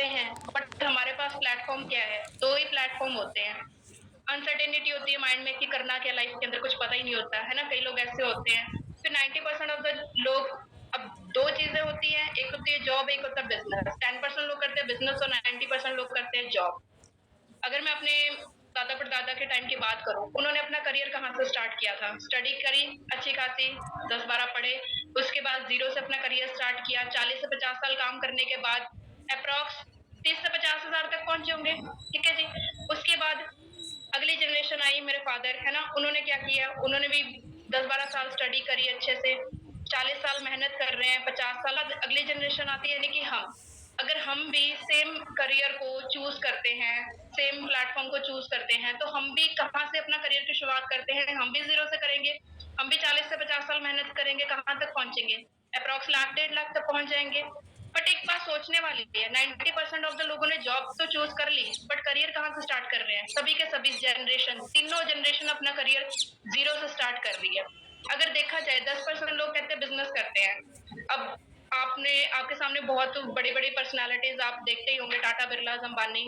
चाहते हैं, बट हमारे पास प्लेटफ़ॉर्म क्या है? 2 ही प्लेटफ़ॉर्म होते हैं। अनसर्टेनिटी होती है माइंड में कि करना क्या लाइफ़ के अंदर कुछ पता ही नहीं होता, है ना? कई लोग ऐसे होते हैं। फिर 90% ऑफ द लोग अब 2 चीज़ें होती हैं, एक होती है जॉब, एक होता है बिज़नेस। 10% लोग करते हैं बिज़नेस और 90% लोग करते हैं जॉब। अगर मैं अपने दादा-परदादा के टाइम की बात करूँ, उन्होंने अपना करियर कहाँ से स्टार्ट किया था? स्टडी करी अच्छी-खासी, 10-12 पढ़े, उसके बाद ज़ीरो से अपना करियर स्टार्ट किया, 40 से 50 साल काम करने के बाद एप्रॉक्स 30 से 50 हज़ार तक पहुँचे होंगे, ठीक है जी? उसके बाद अगली जनरेशन आई मेरे फादर, है ना? उन्होंने क्या किया? उन्होंने भी 10-12 साल स्टडी करी अच्छे से, 40 साल मेहनत कर रहे हैं, 50 साल बाद अगली जनरेशन आती है यानी कि हम। अगर हम भी सेम करियर को चूज़ करते हैं, सेम प्लेटफ़ॉर्म को चूज़ करते हैं, तो हम भी कहाँ से अपना करियर की शुरुआत करते हैं? हम भी ज़ीरो से करेंगे। हम भी 40 से 50 साल मेहनत करेंगे, कहाँ तक पहुँचेंगे? एप्रॉक्स लाख, डेढ़ लाख तक पहुँच जाएँगे। बट एक बात सोचने वाली है, 90% ऑफ द लोगों ने जॉब तो चूज़ कर ली, बट करियर कहाँ से स्टार्ट कर रहे हैं? सभी के सभी जनरेशन, तीनों जनरेशन अपना करियर ज़ीरो से स्टार्ट कर रही है। अगर देखा जाए 10% लोग कहते हैं बिज़नेस करते हैं। अब आपके सामने बहुत बड़ी-बड़ी पर्सनैलिटीज़ आप देखते ही होंगे टाटा, बिरला, अंबानी।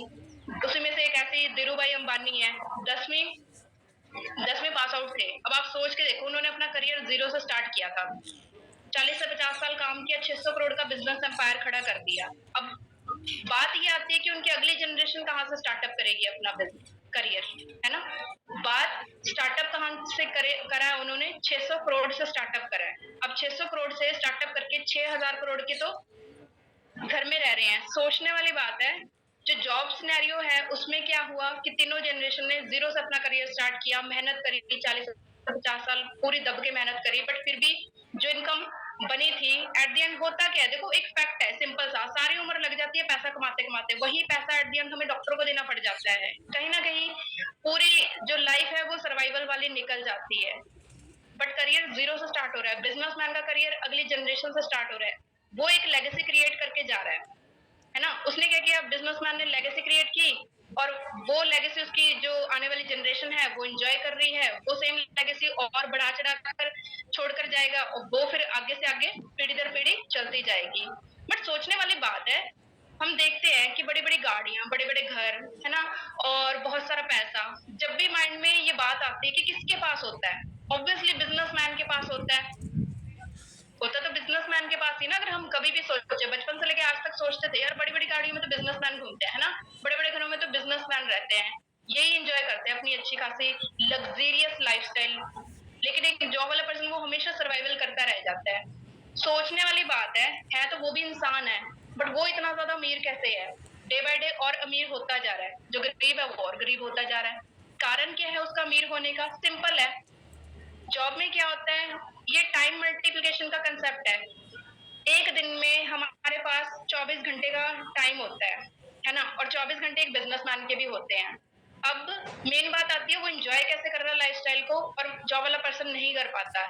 उसी में से एक ऐसी धीरूभाई अंबानी है, 10वीं 10वीं पास आउट थे। अब आप सोच के देखो उन्होंने अपना करियर ज़ीरो से स्टार्ट किया था। 40 से 50 साल काम किया, 600 करोड़ का बिज़नेस एम्पायर खड़ा कर दिया। अब बात ये आती है कि उनकी अगली जनरेशन कहाँ से स्टार्टअप करेगी अपना करियर, है ना? बात स्टार्टअप कहाँ से करा है उन्होंने 600 करोड़ से स्टार्टअप करा है। अब 600 करोड़ से स्टार्टअप करके 6000 करोड़ के तो घर में रह रहे हैं। सोचने वाली बात है, जो जॉब सिनेरियो है उसमें क्या हुआ कि तीनों जनरेशन ने ज़ीरो से अपना करियर स्टार्ट किया, मेहनत करी 40 से 50 साल पूरी दब के मेहनत करी, बट फिर भी जो इनकम बनी थी एट द एंड होता क्या है? देखो एक फैक्ट है सिंपल सा, सारी उम्र लग जाती है पैसा कमाते-कमाते, वही पैसा एट द एंड हमें डॉक्टर को देना पड़ जाता है। कहीं न कहीं पूरी जो लाइफ है वो सर्वाइवल वाली निकल जाती है। बट करियर ज़ीरो से स्टार्ट हो रहा है, बिज़नेसमैन का करियर अगली जनरेशन से स्टार्ट हो रहा है। वो एक लेगेसी क्रिएट करके जा रहा है ना? उसने क्या किया बिज़नेसमैन ने लेगेसी क्रिएट की और वो लेगेसी उसकी जो आने वाली जनरेशन है वो एन्जॉय कर रही है, वो सेम लेगेसी और बढ़ा-चढ़ा कर छोड़कर जाएगा और वो फिर आगे से आगे पीढ़ी दर पीढ़ी चलती जाएगी। बट सोचने वाली बात है, हम देखते हैं कि बड़ी-बड़ी गाड़ियाँ, बड़े-बड़े घर, है ना? और बहुत सारा पैसा, जब भी माइंड में ये बात आती है कि किसके पास होता है? ऑब्वियसली बिज़नेसमैन के पास होता है। होता तो बिज़नेसमैन के पास ही ना अगर हम कभी भी सोचे, बचपन से लेके आज तक सोचते थे यार बड़ी-बड़ी गाड़ियों में तो बिज़नेसमैन घूमते हैं, है ना? बड़े-बड़े घरों में तो बिज़नेसमैन रहते हैं। यही एन्जॉय करते हैं अपनी अच्छी खासी लग्ज़रियस लाइफ़स्टाइल। लेकिन एक जॉब वाला पर्सन वो हमेशा सर्वाइवल करता रह जाता है। सोचने वाली बात है तो वो भी इंसान है, बट वो इतना ज़्यादा अमीर कैसे है? डे बाय डे और अमीर होता जा रहा है। जो गरीब है वो और गरीब होता जा रहा है। कारण क्या है उसका अमीर होने का? सिंपल है, जॉब में क्या होता है, ये टाइम मल्टीप्लिकेशन का कंसेप्ट है। एक दिन में हमारे पास 24 घंटे का टाइम होता है ना? और 24 घंटे एक बिज़नेसमैन के भी होते हैं। अब मेन बात आती है वो एन्जॉय कैसे कर रहा है लाइफ़स्टाइल को और जॉब वाला पर्सन नहीं कर पाता।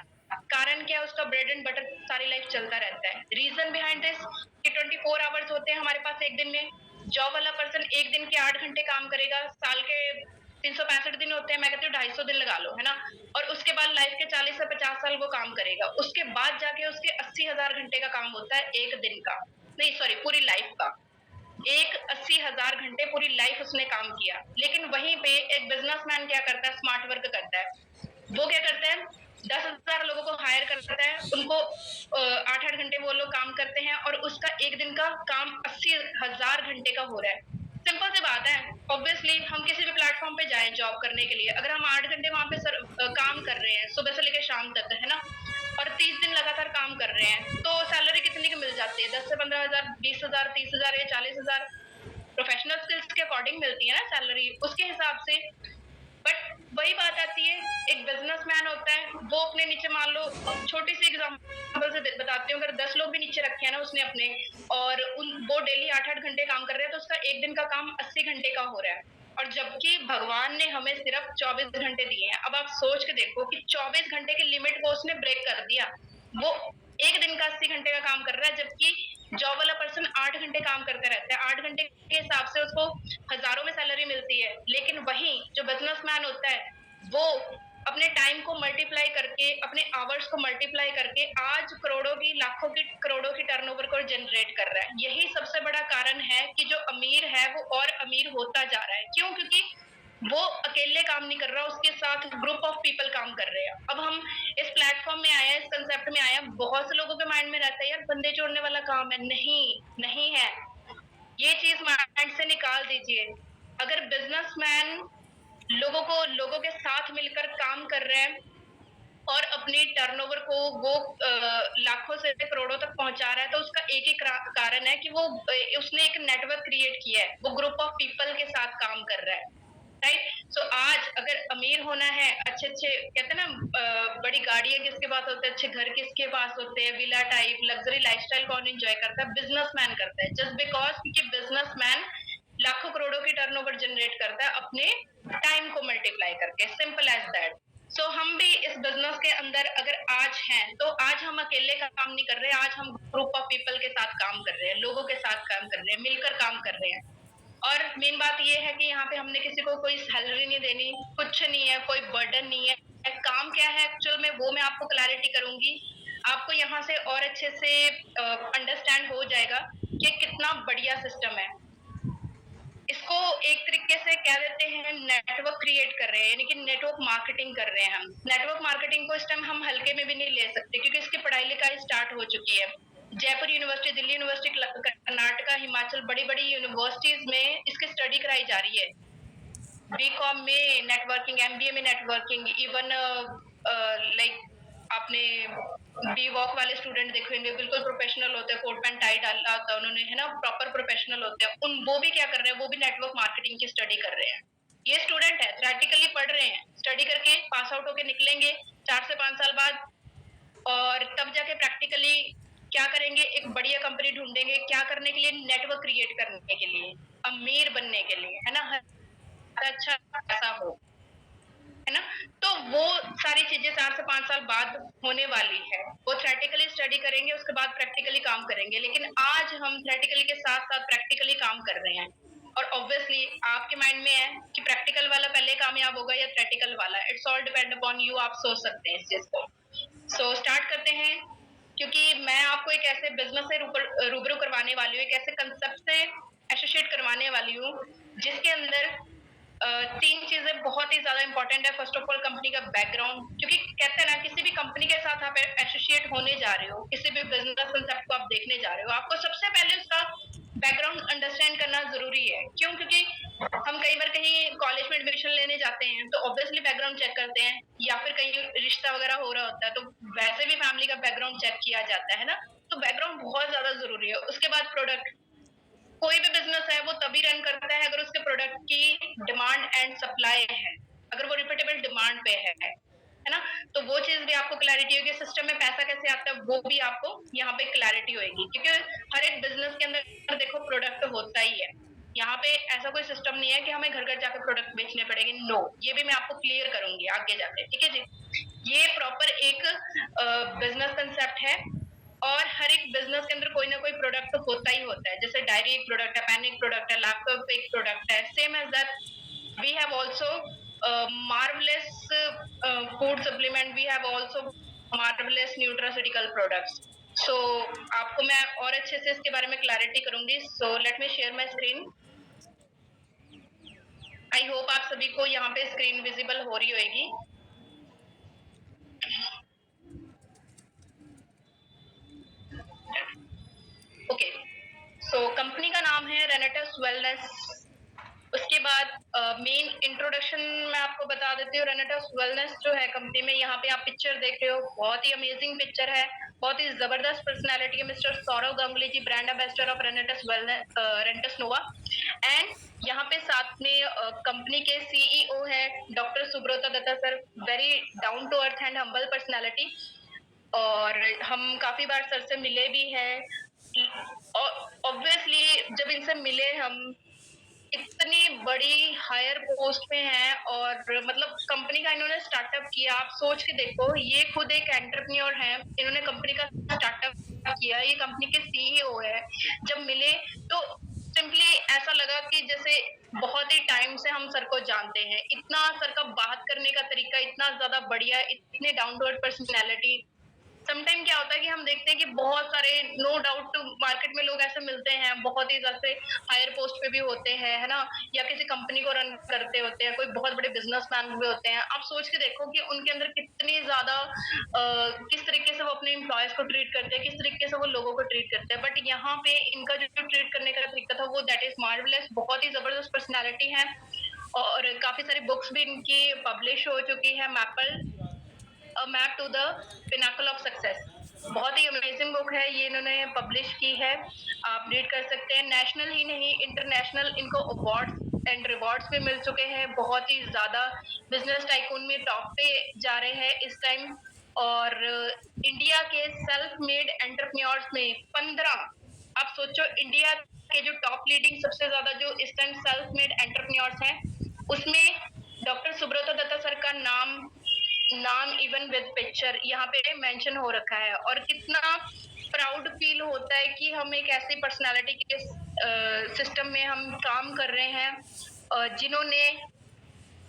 कारण क्या है उसका ब्रेड एंड बटर सारी लाइफ़ चलता रहता है। रीज़न बिहाइंड दिस कि 24 आवर्स होते हैं हमारे पास एक दिन में। जॉब वाला पर्सन एक दिन के 8 घंटे काम करेगा, साल के 365 दिन होते हैं, मैं कहती हूँ 250 दिन लगा लो, है ना? और उसके बाद लाइफ के 40 से 50 साल वो काम करेगा। उसके बाद जाके उसके 80,000 घंटे का काम होता है 1 दिन का। नहीं सॉरी पूरी लाइफ का। एक 80,000 घंटे पूरी लाइफ उसने काम किया। लेकिन वहीं पे एक बिज़नेसमैन क्या करता है स्मार्ट वर्क करता है। वो क्या करता है 10,000 लोगों को हायर करता है, उनको 8-8 घंटे वो लोग काम करते हैं और उसका 1 दिन का काम 80,000 घंटे का हो रहा है। सिंपल सी बात है, ऑब्वियसली हम किसी भी प्लेटफ़ॉर्म पे जाएँ जॉब करने के लिए, अगर हम 8 घंटे वहाँ पे काम कर रहे हैं, सुबह से लेके शाम तक, है ना? और 30 दिन लगातार काम कर रहे हैं, तो सैलरी कितने की मिल जाती है? 10 से 15,000, 20,000, 30,000 या 40,000 प्रोफ़ेशनल स्किल्स के अकॉर्डिंग मिलती है ना सैलरी, उसके हिसाब से। बट वही बात आती है, एक बिज़नेसमैन होता है, वो अपने नीचे मान लो छोटी-सी एग्ज़ाम्पल से द बताती हूँ, अगर 10 लोग भी नीचे रखे हैं ना उसने अपने और वो डेली 8-8 घंटे काम कर रहे हैं, तो उसका 1 दिन का काम 80 घंटे का हो रहा है। और जबकि भगवान ने हमें सिर्फ़ 24 घंटे दिए हैं। अब आप सोच के देखो कि 24 घंटे की लिमिट को उसने ब्रेक कर दिया। वो 1 दिन का 80 घंटे का काम कर रहा है, जबकि जॉब वाला पर्सन 8 घंटे काम करता रहता है। 8 घंटे के हिसाब से उसको हज़ारों में सैलरी मिलती है। लेकिन वहीं जो बिज़नेसमैन होता है, वो अपने टाइम को मल्टीप्लाई करके, अपने आवर्स को मल्टीप्लाई करके आज करोड़ों की, लाखों की, करोड़ों की टर्नओवर को जनरेट कर रहा है। यही सबसे बड़ा कारण है कि जो अमीर है वो और अमीर होता जा रहा है। क्यों? क्योंकि वो अकेले काम नहीं कर रहा, उसके साथ ग्रुप ऑफ पीपल काम कर रहे हैं। अब हम इस प्लेटफॉर्म में आए हैं, इस कंसेप्ट में आए हैं, बहुत से लोगों के माइंड में रहता है यार बंदे जोड़ने वाला काम है। नहीं, नहीं है। ये चीज माइंड से निकाल दीजिए। अगर बिजनेसमैन लोगों के साथ मिलकर काम कर रहे हैं और अपनी टर्नओवर को वो लाखों से करोड़ों तक पहुंचा रहा है, तो उसका एक ही कारण है कि वो उसने एक नेटवर्क क्रिएट किया है, वो ग्रुप ऑफ पीपल के साथ काम कर रहा है। राइट? सो आज अगर अमीर होना है, अच्छे अच्छे कहते हैं ना, बड़ी गाड़ियां किसके पास होते हैं, अच्छे घर किसके पास होते हैं, विला टाइप लग्जरी लाइफस्टाइल कौन एंजॉय करता है? बिजनेसमैन करता है। जस्ट बिकॉज क्योंकि बिजनेसमैन लाखों करोड़ों की टर्नओवर जनरेट करता है अपने टाइम को मल्टीप्लाई करके। Simple as that. सो हम भी इस बिजनेस के अंदर अगर आज हैं, तो आज हम अकेले का काम नहीं कर रहे, आज हम ग्रुप ऑफ पीपल के साथ काम कर रहे हैं, लोगों के साथ काम कर रहे हैं, मिलकर काम कर रहे हैं। और मेन बात ये है कि यहाँ पे हमने किसी को कोई सैलरी नहीं देनी, कुछ नहीं है, कोई बर्डन नहीं है। काम क्या है एक्चुअल में वो मैं आपको क्लैरिटी करूंगी। आपको यहाँ से और अच्छे से अंडरस्टैंड हो जाएगा कि कितना बढ़िया सिस्टम है। इसको एक तरीके से कह देते हैं नेटवर्क क्रिएट कर रहे हैं, यानी कि नेटवर्क मार्केटिंग कर रहे हैं हम। नेटवर्क मार्केटिंग को इस टाइम हम हल्के में भी नहीं ले सकते, क्योंकि इसकी पढ़ाई लिखाई स्टार्ट हो चुकी है। जयपुर यूनिवर्सिटी, दिल्ली यूनिवर्सिटी, कर्नाटका, हिमाचल, बड़ी बड़ी यूनिवर्सिटीज में इसकी स्टडी कराई जा रही है। बीकॉम में नेटवर्किंग, एमबीए में नेटवर्किंग, इवन लाइक आपने बी वॉक वाले स्टूडेंट देखेंगे, बिल्कुल प्रोफेशनल होते हैं, कोट पैंट टाई डाला होता है उन्होंने, है ना, प्रॉपर प्रोफेशनल होते हैं। वो भी क्या कर रहे हैं, वो भी नेटवर्क मार्केटिंग की स्टडी कर रहे हैं। ये स्टूडेंट है, थ्योरेटिकली पढ़ रहे हैं, स्टडी करके पास आउट होके निकलेंगे 4 से 5 साल बाद, और तब जाके प्रैक्टिकली क्या करेंगे, एक बढ़िया कंपनी ढूंढेंगे। क्या करने के लिए? नेटवर्क क्रिएट करने के लिए, अमीर बनने के लिए, है ना, अच्छा ऐसा हो, है ना। तो वो सारी चीजें 4 से 5 साल बाद होने वाली है। वो थ्योरेटिकली स्टडी करेंगे, उसके बाद प्रैक्टिकली काम करेंगे। लेकिन आज हम थ्योरेटिकली के साथ साथ प्रैक्टिकली काम कर रहे हैं। और ऑब्वियसली आपके माइंड में है कि प्रैक्टिकल वाला पहले कामयाब होगा या थ्योरेटिकल वाला। It's all depend upon you. आप सोच सकते हैं इस चीज को। सो स्टार्ट करते हैं, क्योंकि मैं आपको एक ऐसे बिजनेस से रूबरू करवाने वाली हूँ, एक ऐसे कंसेप्ट से एसोसिएट करवाने वाली हूँ जिसके अंदर 3 चीजें बहुत ही ज्यादा इंपॉर्टेंट है। फर्स्ट ऑफ ऑल कंपनी का बैकग्राउंड, क्योंकि कहते हैं ना, किसी भी कंपनी के साथ आप एसोसिएट होने जा रहे हो, किसी भी बिजनेस कंसेप्ट को आप देखने जा रहे हो, आपको सबसे पहले उसका बैकग्राउंड अंडरस्टैंड करना जरूरी है। क्यों? क्योंकि हम कई बार कहीं कॉलेज में एडमिशन लेने जाते हैं तो ऑब्वियसली बैकग्राउंड चेक करते हैं, या फिर कहीं रिश्ता वगैरह हो रहा होता है तो वैसे भी फैमिली का बैकग्राउंड चेक किया जाता है ना। तो बैकग्राउंड बहुत ज्यादा जरूरी है। उसके बाद प्रोडक्ट। कोई भी बिजनेस है वो तभी रन करता है अगर उसके प्रोडक्ट की डिमांड एंड सप्लाई है, अगर वो रिपीटेबल डिमांड पे है ना। तो वो चीज भी आपको क्लैरिटी होगी। सिस्टम में पैसा कैसे आता है वो भी आपको यहाँ पे क्लैरिटी होगी, क्योंकि हर एक बिजनेस के अंदर देखो प्रोडक्ट होता ही है। यहाँ पे ऐसा कोई सिस्टम नहीं है कि हमें घर घर जाकर प्रोडक्ट बेचने पड़ेंगे। नो, ये भी मैं आपको क्लियर करूंगी आगे जाके, ठीक है जी। ये प्रॉपर एक बिजनेस कंसेप्ट है, और हर एक बिजनेस के अंदर कोई ना कोई प्रोडक्ट तो होता ही होता है। जैसे डायरी एक प्रोडक्ट है, पेन एक प्रोडक्ट है, लैपटॉप एक प्रोडक्ट है। Same as that we have also marvelous food supplement, we have also marvelous nutraceutical products. So आपको मैं और अच्छे से इसके बारे में क्लैरिटी करूंगी। So let me share my screen. I hope आप सभी को यहाँ पे स्क्रीन विजिबल हो रही होगी। ओके, सो कंपनी का नाम है रेनेटस वेलनेस। उसके बाद मेन इंट्रोडक्शन मैं आपको बता देती हूँ। रेनेटस वेलनेस जो है कंपनी में, यहाँ पे आप पिक्चर देख रहे हो, बहुत ही अमेजिंग पिक्चर है, बहुत ही जबरदस्त पर्सनालिटी है। Mister Sourav Ganguly ji, brand ambassador of Renatus wellness, Renatus Nova. And यहाँ पे साथ में कंपनी के सीईओ है doctor Subrata Datta sir, very down to earth and humble personality. और हम काफी बार सर से मिले भी हैं। ऑब्वियसली जब इनसे मिले, हम इतनी बड़ी हायर पोस्ट पे हैं, और मतलब कंपनी का इन्होंने स्टार्टअप किया। आप सोच के देखो, ये खुद एक एंटरप्रेन्योर है, इन्होंने कंपनी का स्टार्टअप किया, ये कंपनी के सीईओ है। जब मिले तो सिंपली ऐसा लगा कि जैसे बहुत ही टाइम से हम सर को जानते हैं, इतना सर का बात करने का तरीका इतना ज़्यादा बढ़िया, इतने down to earth personality. Sometime क्या होता है कि हम देखते हैं कि बहुत सारे नो डाउट मार्केट में लोग ऐसे मिलते हैं, बहुत ही जैसे हायर पोस्ट पे भी होते हैं, है ना? या किसी कंपनी को रन करते होते हैं, कोई बहुत बड़े बिजनेसमैन भी होते हैं। आप सोच के देखो कि उनके अंदर कितनी ज़्यादा किस तरीके से वो अपने एम्प्लॉयज़ को ट्रीट करते हैं, किस तरीके से वो लोगों को ट्रीट करते हैं। बट यहाँ पे इनका जो ट्रीट करने का तरीका था वो दैट इज़ मार्वेलस, बहुत ही ज़बरदस्त पर्सनैलिटी है और काफ़ी सारी बुक्स भी इनकी पब्लिश हो चुकी है। Maple a map to the pinnacle of success, बहुत ही अमेजिंग बुक है, ये इन्होंने पब्लिश की है, आप रीड कर सकते हैं। नेशनल ही नहीं, इंटरनेशनल इनको अवार्ड्स एंड रिवॉर्ड्स भी मिल चुके हैं, बहुत ही ज्यादा बिजनेस टाइकून में टॉप पे जा रहे हैं इस टाइम। और इंडिया के सेल्फ मेड एंटरप्रेन्योर्स में 15, आप सोचो इंडिया के जो टॉप लीडिंग सबसे ज्यादा जो इस टाइम सेल्फ मेड एंटरप्रेन्योर्स हैं, उसमें डॉक्टर सुब्रता दत्ता सर का नाम नाम इवन विद पिक्चर यहाँ पे मेंशन हो रखा है। और कितना प्राउड फील होता है कि हम एक ऐसी पर्सनालिटी के सिस्टम में हम काम कर रहे हैं जिन्होंने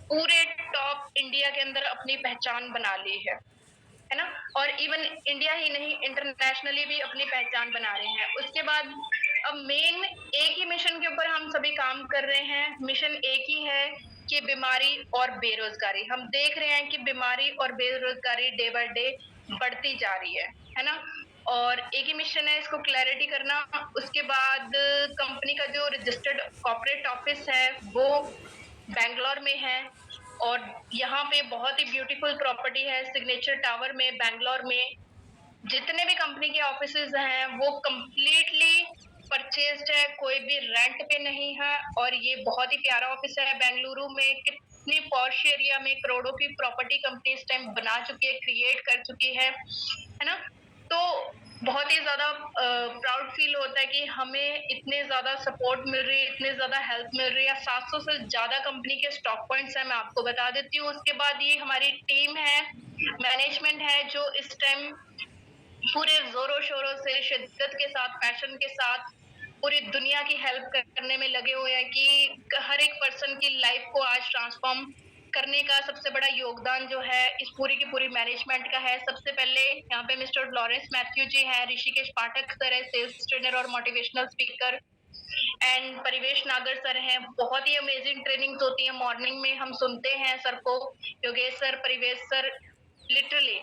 पूरे टॉप इंडिया के अंदर अपनी पहचान बना ली है ना? और इवन इंडिया ही नहीं, इंटरनेशनली भी अपनी पहचान बना रहे हैं। उसके बाद अब मेन एक ही मिशन के ऊपर हम सभी काम कर रहे हैं, मिशन एक ही है कि बीमारी और बेरोजगारी। हम देख रहे हैं कि बीमारी और बेरोजगारी डे बाय डे बढ़ती जा रही है ना? और एक ही मिशन है इसको क्लैरिटी करना। उसके बाद कंपनी का जो रजिस्टर्ड कॉर्पोरेट ऑफिस है वो बैंगलोर में है और यहाँ पे बहुत ही ब्यूटीफुल प्रॉपर्टी है सिग्नेचर टावर में बैंगलोर में। जितने भी कंपनी के ऑफिसेज हैं वो कंप्लीटली परचेज्ड है, कोई भी रेंट पे नहीं है। और ये बहुत ही प्यारा ऑफिस है बेंगलुरु में, कितनी पॉश एरिया में करोड़ों की प्रॉपर्टी कंपनी इस टाइम बना चुकी है, क्रिएट कर चुकी है ना? तो बहुत ही ज्यादा प्राउड फील होता है कि हमें इतने ज्यादा सपोर्ट मिल रही है, इतने ज्यादा हेल्प मिल रही है। 700 से ज्यादा कंपनी के स्टॉक पॉइंट्स हैं, मैं आपको बता देती हूँ। उसके बाद ये हमारी टीम है, मैनेजमेंट है, जो इस टाइम पूरे जोरों शोरों से शिद्दत के साथ पैशन के साथ पूरी दुनिया की हेल्प करने में लगे हुए हैं कि हर एक पर्सन की लाइफ को आज ट्रांसफॉर्म करने का सबसे बड़ा योगदान जो है इस पूरी की पूरी मैनेजमेंट का है। सबसे पहले यहाँ पे मिस्टर लॉरेंस मैथ्यू जी हैं, ऋषिकेश पाठक सर है, सेल्स ट्रेनर और मोटिवेशनल स्पीकर, एंड परिवेश नागर सर हैं। बहुत ही अमेजिंग ट्रेनिंग्स होती है मॉर्निंग में, हम सुनते हैं सर को, योगेश सर, परिवेश सर। लिटरली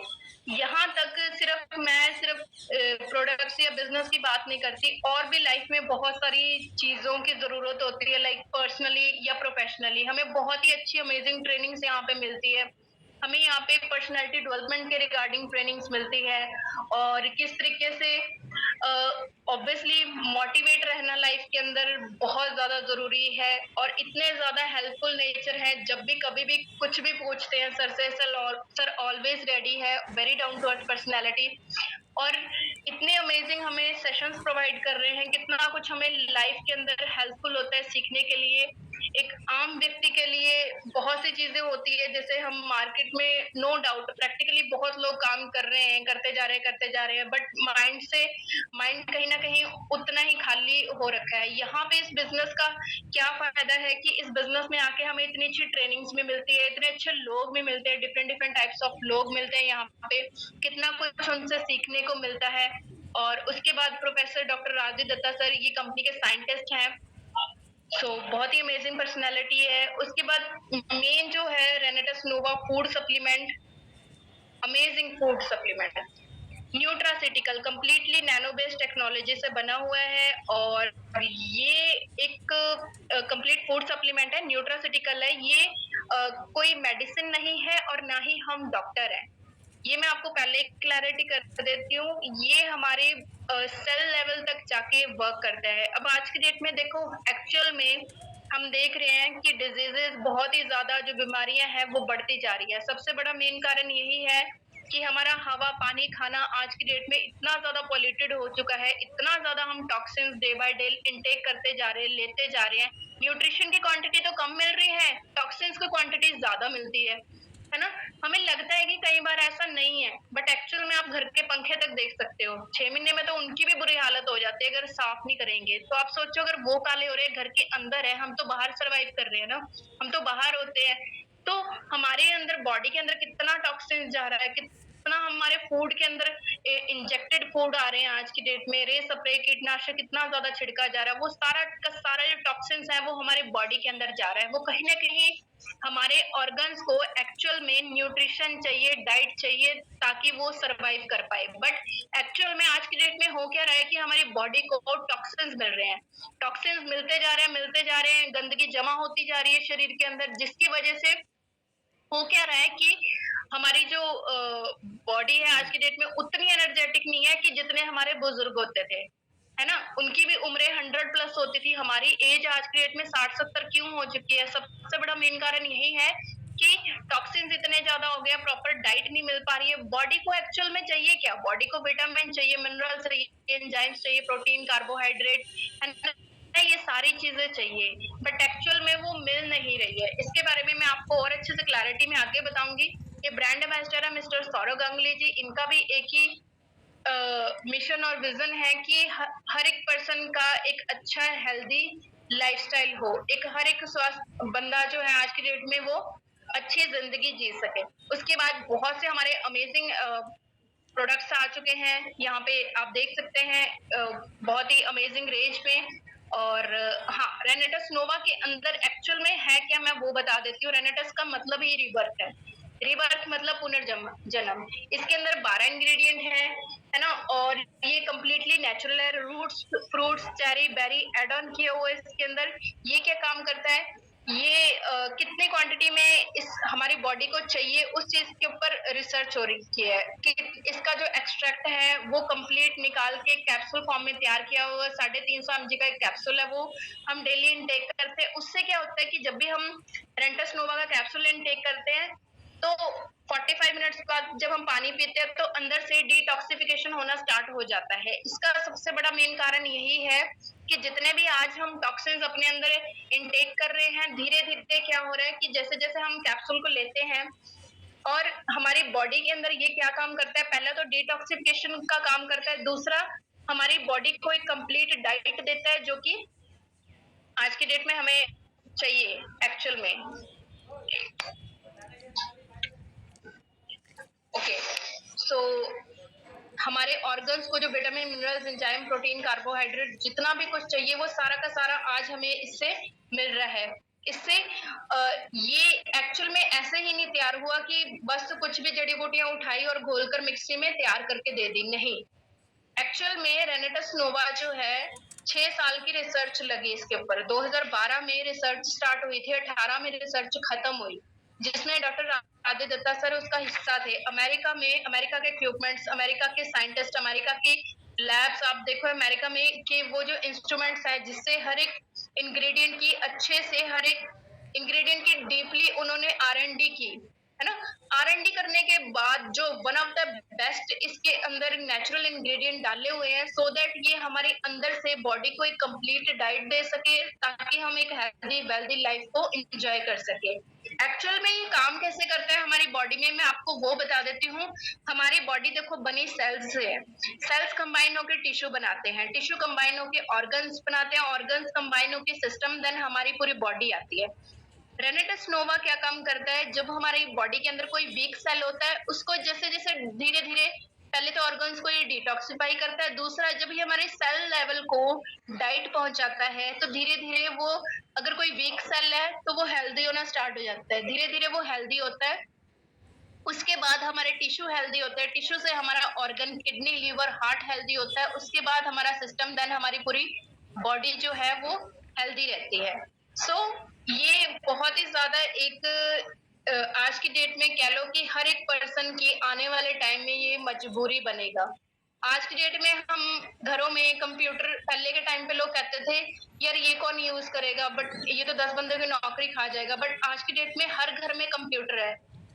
यहाँ तक मैं सिर्फ प्रोडक्ट्स या बिजनेस की बात नहीं करती, और भी लाइफ में बहुत सारी चीजों की जरूरत होती है, लाइक पर्सनली या प्रोफेशनली हमें बहुत ही अच्छी अमेजिंग ट्रेनिंग्स यहाँ पे मिलती है। हमें यहाँ पे पर्सनालिटी डेवलपमेंट के रिगार्डिंग ट्रेनिंग्स मिलती है और किस तरीके से ऑब्वियसली मोटिवेट रहना लाइफ के अंदर बहुत ज्यादा जरूरी है। और इतने ज्यादा हेल्पफुल नेचर है, जब भी कभी भी कुछ भी पूछते हैं सर से, सर ऑलवेज रेडी है, very down to earth personality. और इतने अमेजिंग हमें सेशंस प्रोवाइड कर रहे हैं, कितना कुछ हमें लाइफ के अंदर हेल्पफुल होता है सीखने के लिए। एक आम व्यक्ति के लिए बहुत सी चीजें होती है, जैसे हम मार्केट में नो डाउट प्रैक्टिकली बहुत लोग काम कर रहे हैं, करते जा रहे हैं, बट माइंड कहीं ना कहीं उतना ही खाली हो रखा है। यहाँ पे इस बिजनेस का क्या फायदा है कि इस बिजनेस में आके हमें इतनी अच्छी ट्रेनिंग्स भी मिलती है, इतने अच्छे लोग भी मिलते हैं, डिफरेंट डिफरेंट टाइप्स ऑफ लोग मिलते हैं यहाँ पे, कितना कुछ उनसे सीखने को मिलता है। और उसके बाद professor doctor Raju Datta sir, ये कंपनी के साइंटिस्ट हैं, बहुत ही अमेजिंग पर्सनैलिटी है। उसके बाद मेन जो है Renatus Nova food supplement, amazing food supplement, nutraceutical, completely nano based technology से बना हुआ है। और ये एक कंप्लीट फूड सप्लीमेंट है, न्यूट्रासिटिकल है ये, कोई मेडिसिन नहीं है और ना ही हम डॉक्टर हैं। ये मैं आपको पहले क्लैरिटी कर देती हूँ, ये हमारे सेल लेवल तक जाके वर्क करता है। अब आज की डेट में देखो, एक्चुअल में हम देख रहे हैं कि डिजीजेस बहुत ही ज्यादा, जो बीमारियां हैं वो बढ़ती जा रही है। सबसे बड़ा मेन कारण यही है कि हमारा हवा, पानी, खाना आज की डेट में इतना ज्यादा पॉल्यूटेड हो चुका है, इतना ज्यादा हम toxins day by day intake करते जा रहे हैं, लेते जा रहे हैं। न्यूट्रिशन की क्वांटिटी तो कम मिल रही है, टॉक्सिन्स की क्वांटिटी ज्यादा मिलती है है ना? हमें लगता है कि कई बार ऐसा नहीं है, बट एक्चुअल में आप घर के पंखे तक देख सकते हो, 6 महीने में तो उनकी भी बुरी हालत हो जाती है अगर साफ नहीं करेंगे। तो आप सोचो अगर वो काले हो रहे हैं, घर के अंदर है, हम तो बाहर सर्वाइव कर रहे हैं ना, हम तो बाहर होते हैं, तो हमारे अंदर बॉडी के अंदर कितना टॉक्सिन जा रहा है, कितना हमारे फूड के अंदर इंजेक्टेड फूड आ रहे हैं आज की डेट में, रे स्प्रे कीटनाशक कितना ज्यादा छिड़का जा रहा है, वो सारा का सारा जो टॉक्सिन्स है वो हमारे बॉडी के अंदर जा रहा है, वो कहीं ना कहीं हमारे ऑर्गन्स को एक्चुअल में न्यूट्रिशन चाहिए, डाइट चाहिए ताकि वो सरवाइव कर पाए। बट एक्चुअल में आज की डेट में हो क्या रहा है कि हमारी बॉडी को टॉक्सिन्स मिल रहे हैं, टॉक्सिन्स मिलते जा रहे हैं, मिलते जा रहे हैं, गंदगी जमा होती जा रही है शरीर के अंदर, जिसकी वजह से हो क्या रहा है कि हमारी जो बॉडी है आज की डेट में उतनी एनर्जेटिक नहीं है कि जितने हमारे बुजुर्ग होते थे, है ना? उनकी भी उम्रें 100+ होती थी, हमारी एज आज की डेट में 60-70 क्यों हो चुकी है? सबसे बड़ा मेन कारण यही है कि टॉक्सिन्स इतने ज्यादा हो गए, प्रॉपर डाइट नहीं मिल पा रही है। बॉडी को एक्चुअल में चाहिए क्या? बॉडी को विटामिन चाहिए, मिनरल्स चाहिए, एंजाइम्स चाहिए, प्रोटीन, कार्बोहाइड्रेट, है ना? ये सारी चीजें चाहिए, बट एक्चुअल में वो मिल नहीं रही है। इसके बारे में मैं आपको और अच्छे से क्लैरिटी में आगे बताऊंगी। ये ब्रांड एम्बेसडर है मिस्टर सौरव गांगुली जी, इनका भी एक ही मिशन और विजन है कि हर एक पर्सन का एक अच्छा हेल्दी लाइफस्टाइल हो, एक हर एक स्वस्थ बंदा जो है आज की डेट में वो अच्छी जिंदगी जी सके। उसके बाद बहुत से हमारे अमेजिंग प्रोडक्ट्स आ चुके हैं, यहाँ पे आप देख सकते हैं बहुत ही अमेजिंग रेंज पे। और हाँ, रेनेटस नोवा के अंदर एक्चुअल में है क्या मैं वो बता देती हूँ। रेनेटस का मतलब ही रिबर्थ है, रिबर्थ मतलब पुनर्जन्म जन्म। इसके अंदर 12 इंग्रेडिएंट है ना, और ये कम्प्लीटली नेचुरल है। Roots, fruits, cherry, berry add on किया हुआ है इसके अंदर। ये क्या काम करता है, ये कितनी क्वांटिटी में इस हमारी बॉडी को चाहिए उस चीज के ऊपर रिसर्च हो रही है कि इसका जो एक्सट्रैक्ट है वो कंप्लीट निकाल के कैप्सूल फॉर्म में तैयार किया हुआ 350 mg का एक कैप्सूल है, वो हम डेली इनटेक करते हैं। उससे क्या होता है कि जब भी हम रेंटस नोवा का कैप्सूल इनटेक करते हैं तो 45 मिनट्स बाद जब हम पानी पीते हैं तो अंदर से डिटॉक्सिफिकेशन होना स्टार्ट हो जाता है। इसका सबसे बड़ा मेन कारण यही है कि जितने भी आज हम टॉक्सिन्स अपने अंदर इनटेक कर रहे हैं, धीरे धीरे क्या हो रहा है कि जैसे जैसे हम कैप्सूल को लेते हैं और हमारी बॉडी के अंदर ये क्या काम करता है, पहला तो डिटॉक्सिफिकेशन का काम करता है, दूसरा हमारी बॉडी को एक कंप्लीट डाइट देता है जो कि आज की डेट में हमें चाहिए एक्चुअल में। ओके, सो हमारे ऑर्गन्स को जो vitamin, minerals, enzyme, protein, carbohydrate जितना भी कुछ चाहिए वो सारा का सारा आज हमें इससे मिल रहा है। इससे ये एक्चुअल में ऐसे ही नहीं तैयार हुआ कि बस कुछ भी जड़ी बूटियां उठाई और घोलकर मिक्सी में तैयार करके दे दी, नहीं। एक्चुअल में रेनेटस नोवा जो है 6 साल की रिसर्च लगी इसके ऊपर। 2012 में रिसर्च स्टार्ट हुई थी, 18 में रिसर्च खत्म हुई, जिसमें डॉक्टर आदित्य दत्ता सर उसका हिस्सा थे। अमेरिका में अमेरिका के इक्विपमेंट्स, अमेरिका के साइंटिस्ट, अमेरिका की लैब्स, आप देखो अमेरिका में कि वो जो इंस्ट्रूमेंट्स है जिससे हर एक इंग्रेडिएंट की अच्छे से हर एक इंग्रेडिएंट की डीपली उन्होंने R&D की, है ना। R&D करने के बाद जो वन ऑफ द बेस्ट इसके अंदर नेचुरल इंग्रेडिएंट डाले हुए हैं सो दैट ये हमारे अंदर से बॉडी को एक कंप्लीट डाइट दे सके ताकि हम एक हेल्दी वेल्दी लाइफ को एंजॉय कर सके। एक्चुअल में ये काम कैसे करता है हमारी बॉडी में, मैं आपको वो बता देती हूँ। हमारी बॉडी देखो बनी सेल्स से है, सेल्स कंबाइन होकर टिश्यू बनाते हैं, टिश्यू कंबाइन होकर ऑर्गन्स बनाते हैं, ऑर्गन्स कंबाइन होकर सिस्टम, देन हमारी पूरी बॉडी आती है। रेनेटस नोवा क्या काम करता है, जब हमारी बॉडी के अंदर कोई वीक सेल होता है उसको जैसे जैसे धीरे धीरे, पहले तो ऑर्गन्स को ये डिटॉक्सिफाई करता है, दूसरा जब ये हमारे सेल लेवल को डाइट पहुंचाता है तो धीरे धीरे वो, अगर कोई वीक सेल है तो वो हेल्दी होना स्टार्ट हो जाता है, धीरे धीरे वो हेल्दी होता है। उसके बाद हमारे टिश्यू हेल्दी होते हैं, टिश्यू से हमारा organ, kidney, liver, heart healthy होता है, उसके बाद हमारा सिस्टम, देन हमारी पूरी बॉडी जो है वो हेल्दी रहती है। सो ये बहुत ही ज्यादा एक आज की डेट में कह लो कि हर एक पर्सन की आने वाले टाइम में ये मजबूरी बनेगा। आज की डेट में हम घरों में कंप्यूटर, पहले के टाइम पे लोग कहते थे यार ये कौन यूज करेगा, बट ये तो 10 बंदों की नौकरी खा जाएगा, बट आज की डेट में हर घर में कंप्यूटर है,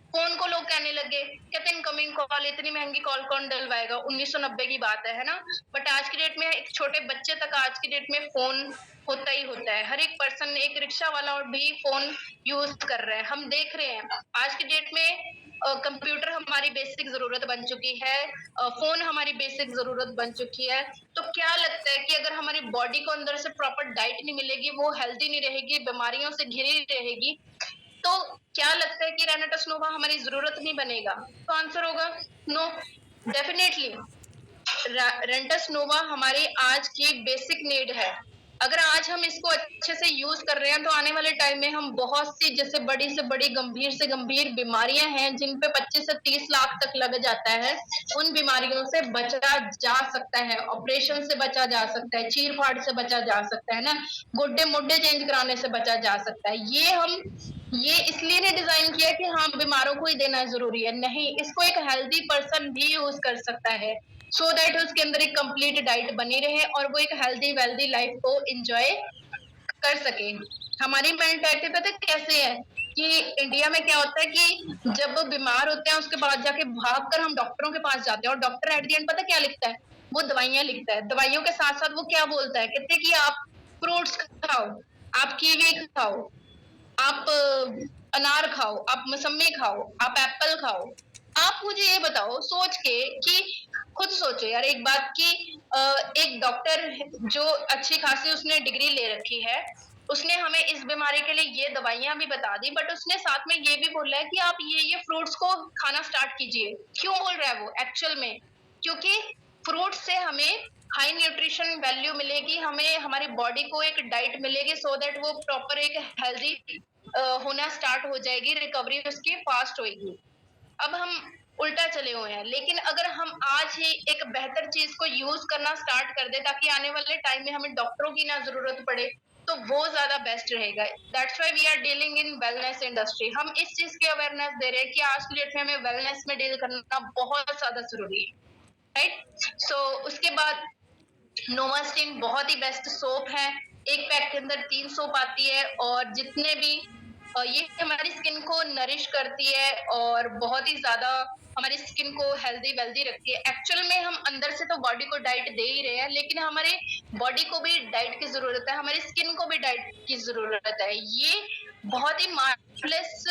फ़ोन को लोग कहने लगे, कहते इनकमिंग कॉल, इतनी महँगी कॉल कौन डलवाएगा? 1990 की बात है ना? बट आज की डेट में एक छोटे बच्चे तक आज की डेट में फ़ोन होता ही होता है। हर एक पर्सन, एक रिक्शा वाला और भी फ़ोन यूज़ कर रहा है। हम देख रहे हैं, आज की डेट में कंप्यूटर हमारी बेसिक ज़रूरत बन चुकी है, फ़ोन हमारी बेसिक ज़रूरत बन चुकी है। तो क्या लगता है कि अगर हमारी बॉडी को अंदर से प्रॉपर डाइट नहीं मिलेगी, वो हेल्दी नहीं रहेगी, बीमारियों से घिरी रहेगी, तो क्या लगता है कि रेनेटस नोवा हमारी ज़रूरत नहीं बनेगा? तो आंसर होगा नो, डेफिनिटली रेंटस नोवा हमारी आज की बेसिक नीड है। अगर आज हम इसको अच्छे से यूज कर रहे हैं तो आने वाले टाइम में हम बहुत सी, जैसे बड़ी से बड़ी गंभीर से गंभीर बीमारियां हैं जिन पे 25 से 30 लाख तक लग जाता है, उन बीमारियों से बचा जा सकता है, ऑपरेशन से बचा जा सकता है, चीर फाड़ से बचा जा सकता है ना, गोड्डे मोड्डे चेंज कराने से बचा जा सकता है। ये इसलिए नहीं डिजाइन किया कि हाँ बीमारों को ही देना जरूरी है, नहीं, इसको एक हेल्दी पर्सन भी यूज कर सकता है, सो दैट उसके अंदर एक कंप्लीट डाइट बनी रहे और वो एक हेल्दी वेल्दी लाइफ को एंजॉय कर सके। हमारी मेंटालिटी पता कैसे है कि इंडिया में क्या होता है कि जब बीमार होते हैं उसके बाद जाके भाग कर हम डॉक्टरों के पास जाते हैं और डॉक्टर एट द एंड पता क्या लिखता है? वो दवाइयां लिखता है। दवाइयों के साथ साथ वो क्या बोलता है? कहते हैं कि आप फ्रूट्स खाओ, आप कीवी खाओ, आप अनार खाओ, आप मौसम्मी खाओ, आप एप्पल खाओ। आप मुझे ये बताओ सोच के कि खुद सोचो यार एक बात कि एक डॉक्टर जो अच्छी खासी उसने डिग्री ले रखी है, उसने हमें इस बीमारी के लिए ये दवाइयां भी बता दी, बट उसने साथ में ये भी बोला है कि आप ये फ्रूट्स को खाना स्टार्ट कीजिए। क्यों बोल रहा है वो एक्चुअल में? क्योंकि फ्रूट से हमें हाई न्यूट्रिशन वैल्यू मिलेगी, हमें हमारी बॉडी को एक डाइट मिलेगी, सो दैट वो प्रॉपर एक हेल्दी होना स्टार्ट हो जाएगी, रिकवरी उसकी फास्ट होगी। अब हम उल्टा चले हुए हैं, लेकिन अगर हम आज ही एक बेहतर चीज को यूज करना स्टार्ट कर दे ताकि आने वाले टाइम में हमें डॉक्टरों की ना जरूरत पड़े, तो वो ज्यादा बेस्ट रहेगा। That's why we are dealing in wellness industry. हम इस चीज की अवेयरनेस दे रहे हैं कि आज की डेट में हमें वेलनेस में डील करना बहुत ज्यादा जरूरी है, राइट? सो उसके बाद नोवास्टिन बहुत ही बेस्ट सोप है। एक पैक के अंदर 3 सोप आती है और जितने भी ये हमारी स्किन को नरिश करती है और बहुत ही ज्यादा हमारी स्किन को हेल्दी वेल्दी रखती है। एक्चुअल में हम अंदर से तो बॉडी को डाइट दे ही रहे हैं, लेकिन हमारे बॉडी को भी डाइट की जरूरत है, हमारी स्किन को भी डाइट की जरूरत है। ये बहुत ही मार्वलेस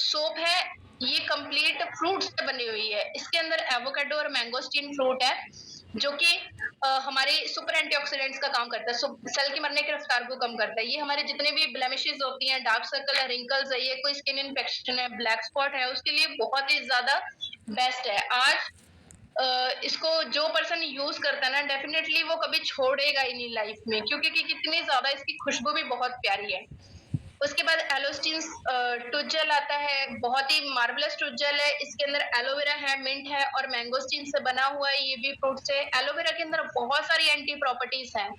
सोप है। ये कंप्लीट फ्रूट से बनी हुई है। इसके अंदर एवोकाडो और मैंगोस्टीन फ्रूट है जो कि हमारे सुपर एंटीऑक्सीडेंट्स का काम करता है, सेल की मरने की रफ्तार को कम करता है। ये हमारे जितने भी ब्लेमिशेस होती हैं, डार्क सर्कल है, रिंकल्स है, ये कोई स्किन इन्फेक्शन है, ब्लैक स्पॉट है, उसके लिए बहुत ही ज्यादा बेस्ट है। आज इसको जो पर्सन यूज करता है ना, डेफिनेटली वो कभी छोड़ेगा ही नहीं लाइफ में, क्योंकि कितनी ज्यादा इसकी खुशबू भी बहुत प्यारी है। उसके बाद एलोस्टीन टूथ जेल आता है, बहुत ही मार्वलस टूथ जेल है। इसके अंदर एलोवेरा है, मिंट है और मैंगोस्टीन से बना हुआ है। ये भी फ्रूट से, एलोवेरा के अंदर बहुत सारी एंटी प्रॉपर्टीज हैं।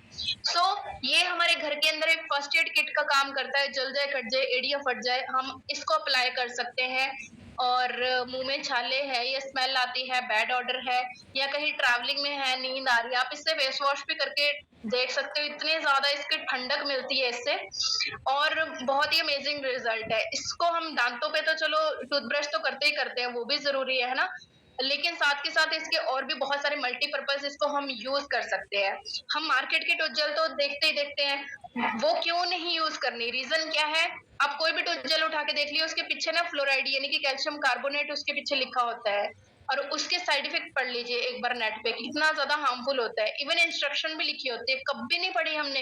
सो ये हमारे घर के अंदर एक फर्स्ट एड किट का काम करता है। जल जाए, कट जाए, एड़िया फट जाए, हम इसको अप्लाई कर सकते हैं। और मुंह में छाले है, ये स्मेल आती है, बैड ऑर्डर है, या कहीं ट्रैवलिंग में है, नींद आ रही है, आप इससे फेस वॉश भी करके देख सकते हो। इतनी ज्यादा इसकी ठंडक मिलती है इससे और बहुत ही अमेजिंग रिजल्ट है। इसको हम दांतों पे तो चलो टूथब्रश तो करते ही करते हैं, वो भी जरूरी है ना, लेकिन साथ के साथ इसके और भी बहुत सारे मल्टीपर्पज इसको हम यूज कर सकते हैं। हम मार्केट के टूथजेल तो देखते ही देखते हैं, वो क्यों नहीं यूज करनी? रीजन क्या है? आप कोई भी टूथजेल उठा के देख लियो, उसके पीछे ना फ्लोराइड यानी कि कैल्शियम कार्बोनेट उसके पीछे लिखा होता है, और उसके साइड इफेक्ट पढ़ लीजिए एक बार नेट पे, कितना ज्यादा हार्मफुल होता है। इवन इंस्ट्रक्शन भी लिखी होती है, कभी नहीं पढ़ी हमने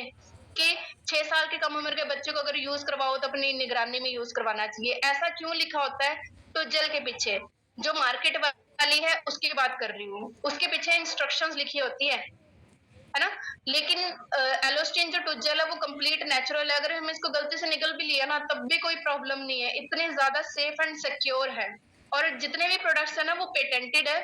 कि 6 साल के कम उम्र के बच्चे को अगर यूज करवाओ तो अपनी निगरानी में यूज करवाना चाहिए। ऐसा क्यों लिखा होता है? तो जेल के पीछे, जो मार्केट वाली है उसकी बात कर रही हूँ, उसके पीछे इंस्ट्रक्शंस लिखी होती है ना। लेकिन एलोस्टिन जो टूथ जेल है वो कंप्लीट नेचुरल है, अगर हम इसको गलती से निकल भी लिया ना तब भी कोई प्रॉब्लम नहीं है, इतने ज्यादा सेफ एंड सिक्योर है। और जितने भी प्रोडक्ट्स है ना वो पेटेंटेड है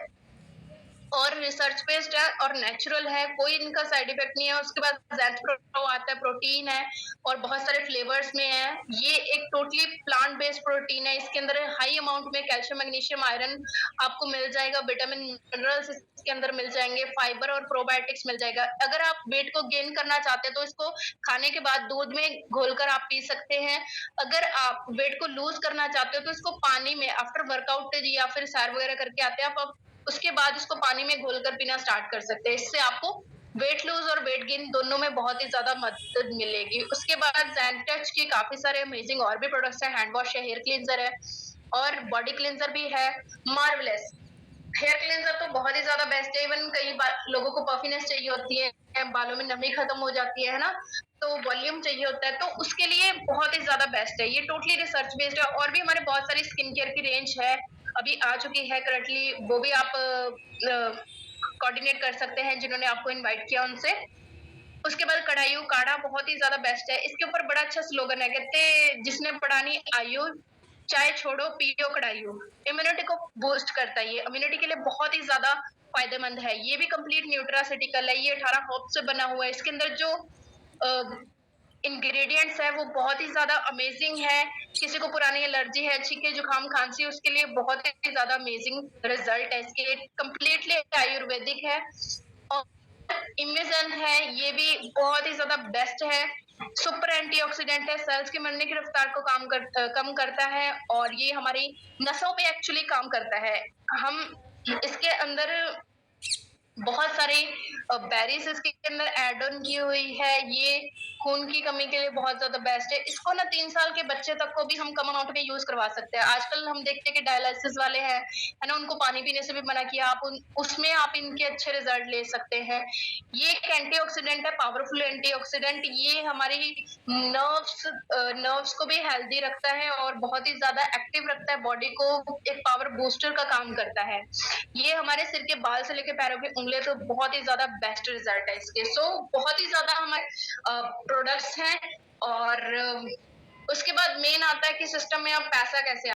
और रिसर्च बेस्ड है और नेचुरल है, कोई इनका साइड इफेक्ट नहीं है। उसके बाद ज़ेंप्रो आता है, प्रोटीन है और बहुत सारे फ्लेवर्स में है। ये एक टोटली प्लांट बेस्ड प्रोटीन है। इसके अंदर हाई अमाउंट में कैल्शियम, मैग्नीशियम, आयरन आपको मिल जाएगा, विटामिन, मिनरल्स इसके अंदर मिल जाएंगे, फाइबर और प्रोबायोटिक्स मिल जाएगा। अगर आप वेट को गेन करना चाहते हैं तो इसको खाने के बाद दूध में घोलकर आप पी सकते हैं। अगर आप वेट को लूज करना चाहते हो तो इसको पानी में आफ्टर वर्कआउट या फिर सैर वगैरह करके आते हैं आप उसके बाद इसको पानी में घोलकर पीना स्टार्ट कर सकते हैं। इससे आपको वेट लूज और वेट गेन दोनों में बहुत ही ज्यादा मदद मिलेगी। उसके बाद ज़ेनटच के काफी सारे अमेजिंग और भी प्रोडक्ट्स हैं। हैंड वॉश है, हेयर क्लींजर है और बॉडी क्लींजर भी है। मार्वलेस हेयर क्लींजर तो बहुत ही ज्यादा बेस्ट है। इवन कई बार लोगों को पफिनेस चाहिए होती है, बालों में नमी खत्म हो जाती है ना, तो वॉल्यूम चाहिए होता है, तो उसके लिए बहुत ही ज्यादा बेस्ट है। ये टोटली रिसर्च बेस्ड है। और भी हमारे बहुत सारी स्किन केयर की रेंज है, अभी आ चुकी है करंटली, वो भी आप कोऑर्डिनेट कर सकते हैं जिन्होंने आपको इनवाइट किया उनसे। उसके बाद कढ़ाई काढ़ा बहुत ही ज्यादा बेस्ट है। इसके ऊपर बड़ा अच्छा स्लोगन है, कहते जिसने पढ़ानी आयु चाय छोड़ो पियो कढ़ाइयो। इम्यूनिटी को बूस्ट करता है, ये इम्यूनिटी के लिए बहुत ही ज्यादा फायदेमंद है। ये भी कंप्लीट न्यूट्रासिटिकल है, ये 18 हर्ब्स से बना हुआ है। इसके अंदर जो इंग्रेडिएंट्स है वो बहुत ही ज्यादा अमेजिंग है। किसी को पुरानी एलर्जी है, छींके जुकाम खांसी, उसके लिए बहुत ही ज्यादा अमेजिंग रिजल्ट है इसके। कंप्लीटली आयुर्वेदिक है और इम्यूजेंट है, ये भी बहुत ही ज्यादा बेस्ट है। सुपर एंटीऑक्सीडेंट है, सेल्स के मरने की रफ्तार को कम करता है और ये हमारी नसों पे एक्चुअली काम करता है। हम इसके अंदर बहुत सारे बेरीज इसके अंदर ऐड ऑन की हुई है। ये खून की कमी के लिए बहुत ज्यादा बेस्ट है। इसको ना 3 साल के बच्चे तक को भी हम कम अमाउंट में यूज करवा सकते हैं। आजकल हम देखते हैं कि डायलिसिस वाले हैं, है ना, उनको पानी पीने से भी मना किया, आप उसमें आप इनके अच्छे रिजल्ट ले सकते हैं। ये एक एंटीऑक्सीडेंट है, पावरफुल एंटीऑक्सीडेंट। ये हमारी नर्व्स को भी हेल्दी रखता है और बहुत ही ज्यादा एक्टिव रखता है बॉडी को, एक पावर बूस्टर का काम करता है। ये हमारे सिर के बाल से लेकर पैरों की उंगलियां तो बहुत ही ज्यादा बेस्ट रिजल्ट है इसके। सो बहुत ही ज्यादा हमारे प्रोडक्ट्स हैं। और उसके बाद मेन आता है कि सिस्टम में आप पैसा कैसे